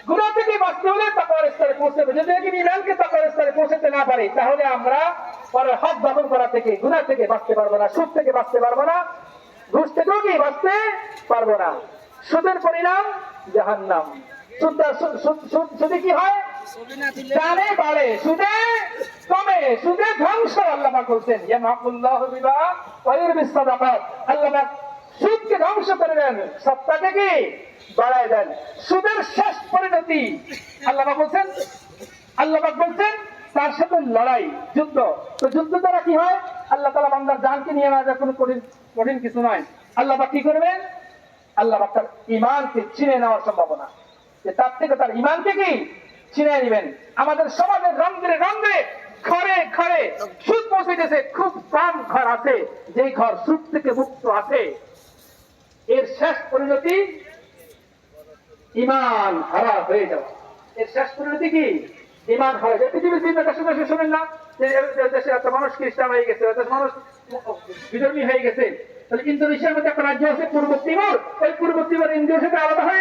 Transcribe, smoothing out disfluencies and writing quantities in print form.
গুনাহ থেকে বাঁচতে হলে তাকওয়ার স্তরে পৌঁছতে হবে। যদি ঈমানকে তাকওয়ার স্তরে পৌঁছতে না পারি, তাহলে আমরা পরের হক দখল করা থেকে, গুনাহ থেকে বাঁচতে পারবো না, সুদ থেকে বাঁচতে পারবো না, ঘুষ থেকেও কি বাঁচতে পারবো না। সুদের পরিণাম জাহান্নাম। সুদে কি হয়? দানে বাড়ে, সুদে কমে, সুদে ধ্বংস। আল্লাহ পাক বলছেন ইয়ামাকুল্লাহু রিবা ওয়া ইউরবিস সাদাকাত। আল্লাহ পাক সুদকে ধ্বংস করে দেন, সদকাকে কি বাড়ায় দেন। সুদের শেষ পরিণতি আল্লাহ পাক বলছেন তার সাথে লড়াই, যুদ্ধ। তো যুদ্ধ দ্বারা কি হয়? আল্লাহ তাআলা বান্দার জানকে নিয়ে নেওয়া কোনো কঠিন কিছু নয়। আল্লাহ পাক কি করবেন? আল্লাহ পাক তার ঈমানকে ছিনে নেওয়ার সম্ভাবনা, যে তার থেকে তার ঈমানকে কি ছিনে নেবেন। আমাদের সমাজের রঙে রঙে, ঘরে ঘরে সুদ পৌঁছেছে। খুব কম ঘর আছে যেই ঘর সুদ থেকে মুক্ত আছে। এর শেষ পরিণতি ঈমান হারা হয়ে যাওয়া। এর শেষ পরিণতি কি? ঈমান হারা। পৃথিবীর বিভিন্ন দেশে শুনেন না যে দেশে একটা মানুষ খ্রিস্টান হয়ে গেছে, মানুষ বিধর্মী হয়ে গেছে। তাহলে ইন্দোনেশিয়ার মধ্যে একটা রাজ্য আছে পূর্ব তিমুর, ওই পূর্ব তিমুর ইন্ডিয়ার সাথে আলাদা হয়ে